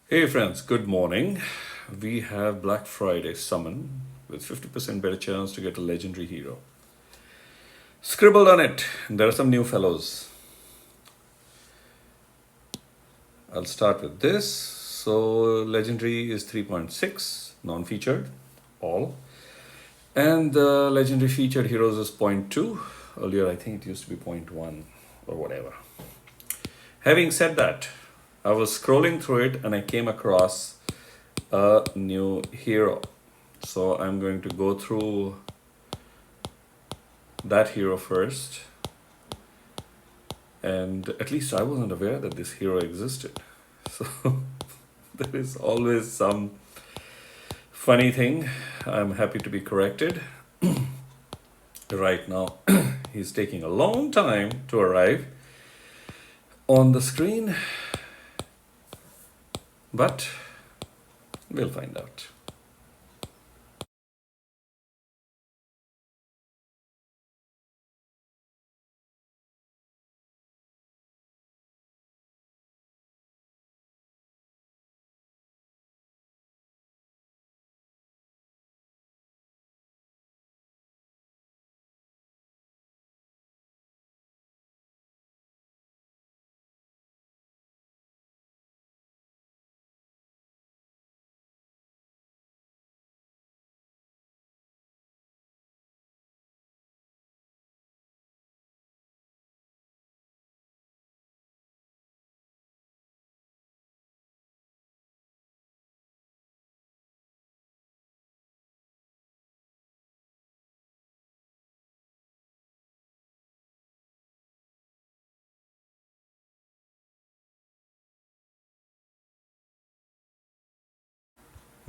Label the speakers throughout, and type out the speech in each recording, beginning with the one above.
Speaker 1: Hey friends, good morning. We have Black Friday summon with 50% better chance to get a legendary hero. Scribbled on it, there are some new fellows. I'll start with this. So, legendary is 3.6, non featured, all. And the legendary featured heroes is zero point 0.2. Earlier, I think it used to be 0.1 or whatever. Having said that, I was scrolling through it and I came across a new hero. So I'm going to go through that hero first. And at least I wasn't aware that this hero existed. So there is always some funny thing. I'm happy to be corrected. Right now, he's taking a long time to arrive on the screen, but we'll find out.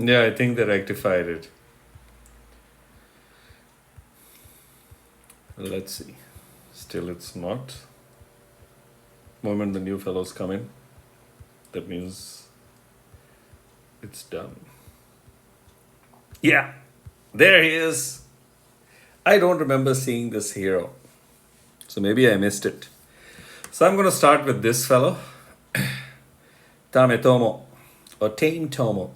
Speaker 1: Yeah, I think they rectified it. Let's see. Still, it's not. Moment the new fellows come in, that means it's done. Yeah, there he is. I don't remember seeing this hero, so maybe I missed it. So I'm going to start with this fellow, TameTomo, or TameTomo,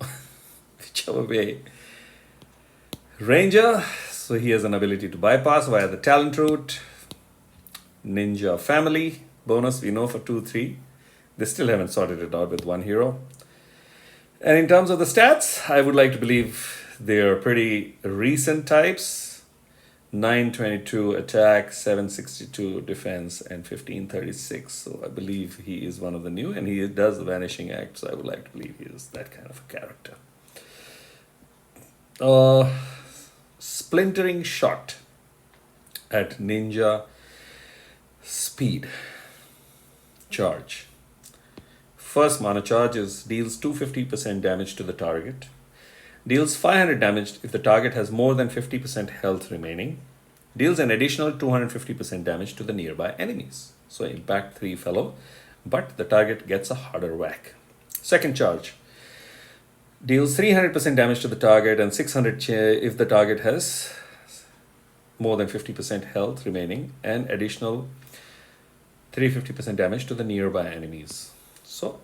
Speaker 1: whichever way. Ranger, so he has an ability to bypass via the talent route. Ninja family, bonus we know for 2-3. They still haven't sorted it out with one hero. And in terms of the stats, I would like to believe they are pretty recent types. 922 attack, 762 defense, and 1536. So I believe he is one of the new, and he does the vanishing act. So I would like to believe he is that kind of a character. Splintering shot at ninja speed charge. First mana charge deals 250% damage to the target. Deals 500 damage if the target has more than 50% health remaining. Deals an additional 250% damage to the nearby enemies. So impact 3 fellow, but the target gets a harder whack. Second charge. Deals 300% damage to the target and 600 if the target has more than 50% health remaining, and additional 350% damage to the nearby enemies. So,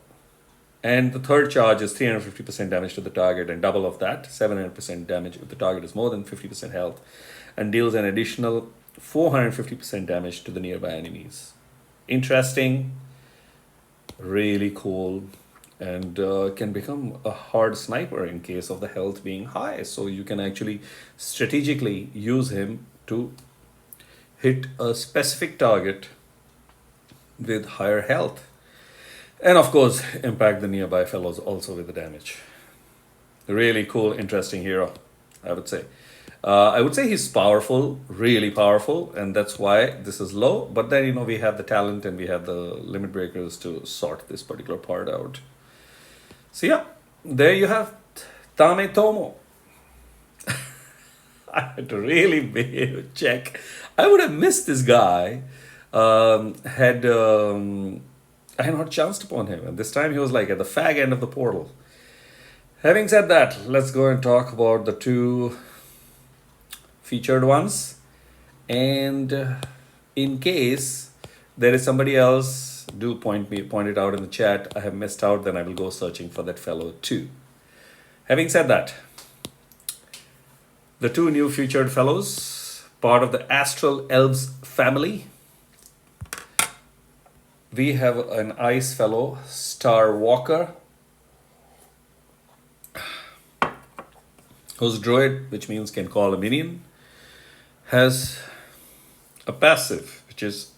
Speaker 1: and the third charge is 350% damage to the target and double of that, 700% damage if the target is more than 50% health, and deals an additional 450% damage to the nearby enemies. Interesting, really cool, and can become a hard sniper in case of the health being high. So you can actually strategically use him to hit a specific target with higher health. And of course, impact the nearby fellows also with the damage. Really cool, interesting hero, I would say. I would say he's powerful, really powerful, and that's why this is low. But then, we have the talent and we have the limit breakers to sort this particular part out. So yeah, there you have TameTomo. I had to really check. I would have missed this guy had I had not chanced upon him. And this time he was like at the fag end of the portal. Having said that, let's go and talk about the two featured ones. And in case there is somebody else do point it out in the chat. I have missed out, then I will go searching for that fellow too. Having said that, the two new featured fellows, part of the Astral Elves family. We have an ice fellow, Starwalker, whose druid, which means can call a minion, has a passive, which is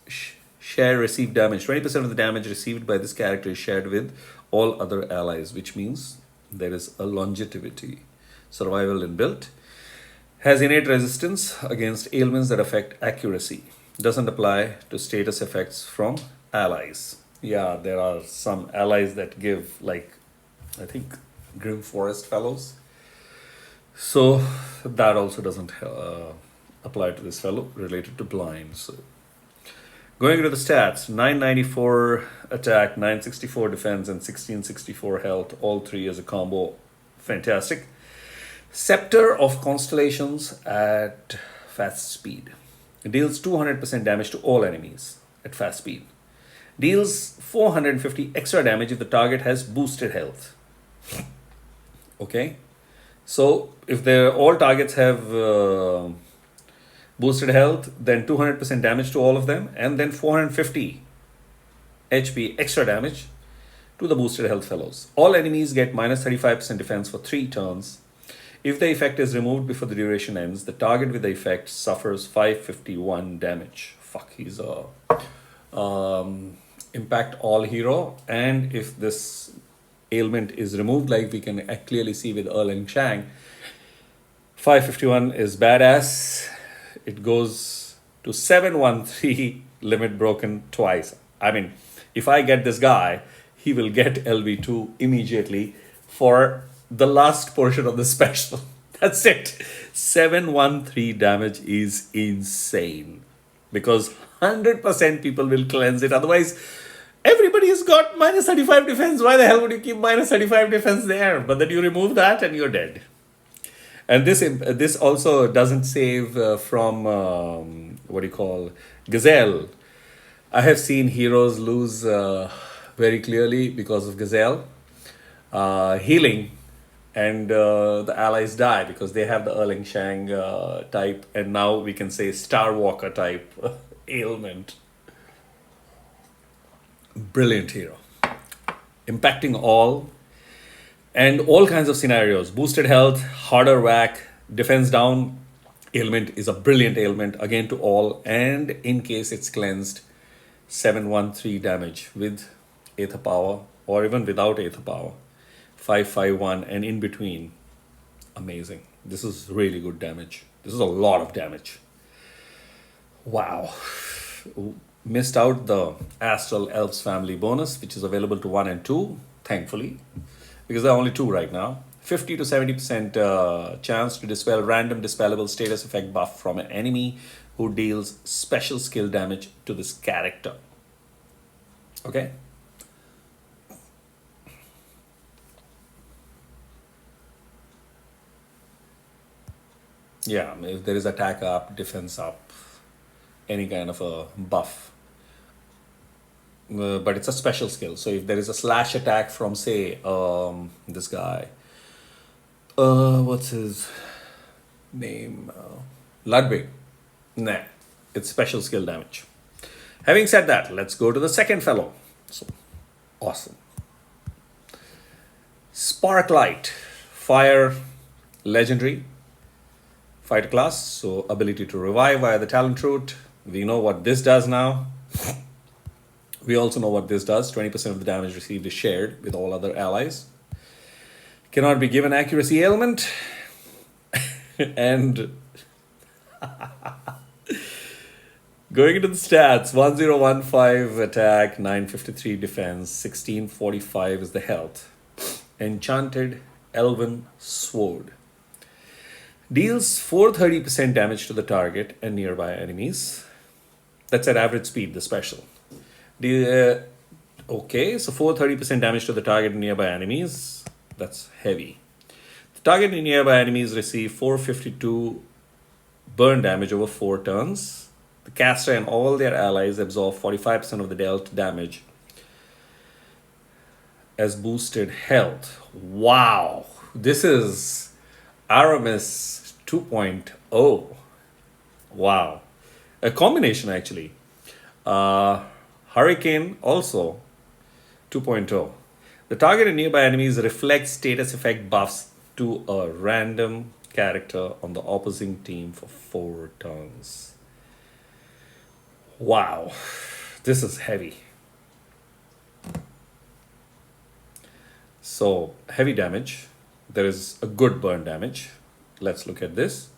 Speaker 1: share receive damage. 20% of the damage received by this character is shared with all other allies, which means there is a longevity, survival inbuilt. Has innate resistance against ailments that affect accuracy. Doesn't apply to status effects from allies. Yeah, there are some allies that give, like, I think, Grim Forest fellows. So that also doesn't apply to this fellow related to blind. So going to the stats, 994 attack, 964 defense, and 1664 health. All three as a combo. Fantastic. Scepter of Constellations at fast speed. It deals 200% damage to all enemies at fast speed. Deals 450 extra damage if the target has boosted health. Okay. So if all targets have boosted health, then 200% damage to all of them, and then 450 HP extra damage to the boosted health fellows. All enemies get minus 35% defense for 3 turns. If the effect is removed before the duration ends, the target with the effect suffers 551 damage. Fuck, he's a impact all hero. And if this ailment is removed, like we can clearly see with Erling Chang, 551 is badass. It goes to 713, limit broken twice. I mean, if I get this guy, he will get LV2 immediately for the last portion of the special. That's it. 713 damage is insane, because 100% people will cleanse it. Otherwise, everybody has got minus 35 defense. Why the hell would you keep minus 35 defense there? But then you remove that and you're dead. And this also doesn't save from Gazelle. I have seen heroes lose very clearly because of Gazelle healing, and the allies die because they have the Erling Shang type, and now we can say Starwalker type ailment. Brilliant hero, impacting all and all kinds of scenarios. Boosted health, harder whack, defense down. Ailment is a brilliant ailment again to all, and in case it's cleansed, 713 damage with Aether power, or even without Aether power, 551, and in between. Amazing. This is really good damage. This is a lot of damage. Wow. Missed out the Astral Elves family bonus, which is available to 1 and 2, thankfully, because there are only 2 right now. 50 to 70% chance to dispel random dispellable status effect buff from an enemy who deals special skill damage to this character. Okay. Yeah, if there is attack up, defense up, any kind of a buff. But it's a special skill. So if there is a slash attack from, say, this guy, what's his name? Ludwig. Nah, it's special skill damage. Having said that, let's go to the second fellow. So, awesome. Sparklight, fire, legendary, fighter class. So ability to revive via the talent root. We know what this does now. We also know what this does. 20% of the damage received is shared with all other allies. Cannot be given accuracy ailment. And going into the stats, 1015 attack, 953 defense, 1645 is the health. Enchanted Elven Sword. Deals 430% damage to the target and nearby enemies. That's at average speed, the special. Okay, so 430% damage to the target and nearby enemies. That's heavy. The target and nearby enemies receive 452 burn damage over 4 turns. The caster and all their allies absorb 45% of the dealt damage as boosted health. Wow, this is Aramis 2.0. Wow, a combination actually. Uh, Hurricane also 2.0. The targeted nearby enemies reflect status effect buffs to a random character on the opposing team for 4 turns. Wow, this is heavy. So, heavy damage. There is a good burn damage. Let's look at this.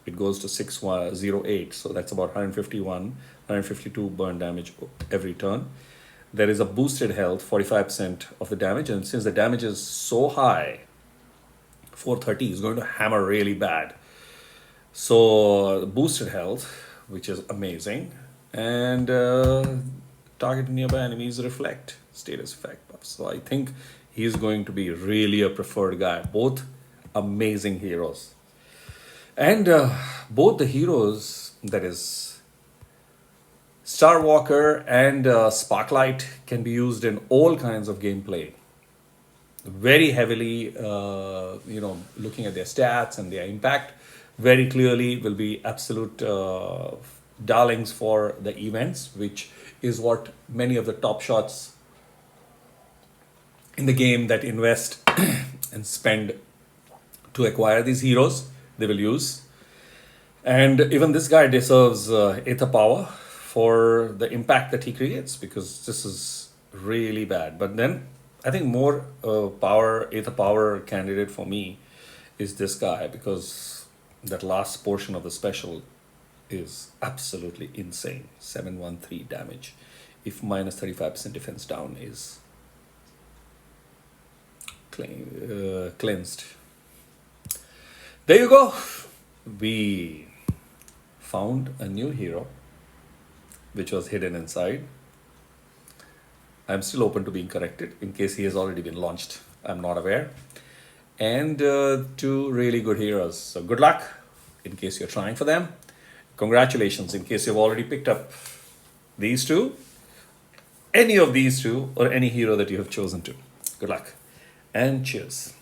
Speaker 1: It goes to 608, so that's about 151, 152 burn damage every turn. There is a boosted health, 45% of the damage, and since the damage is so high, 430 is going to hammer really bad. So, boosted health, which is amazing, and target nearby enemies reflect status effect buffs. So, I think he's going to be really a preferred guy. Both amazing heroes. And both the heroes, that is Starwalker and Sparklight, can be used in all kinds of gameplay. Very heavily, looking at their stats and their impact, very clearly will be absolute darlings for the events, which is what many of the top shots in the game that invest and spend to acquire these heroes, they will use. And even this guy deserves Aether Power for the impact that he creates, because this is really bad. But then I think more Aether Power candidate for me is this guy, because that last portion of the special is absolutely insane. 713 damage if minus 35% defense down is cleansed. There you go. We found a new hero which was hidden inside. I'm still open to being corrected in case he has already been launched. I'm not aware. And two really good heroes. So good luck in case you're trying for them. Congratulations in case you've already picked up these two, any of these two, or any hero that you have chosen to. Good luck and cheers.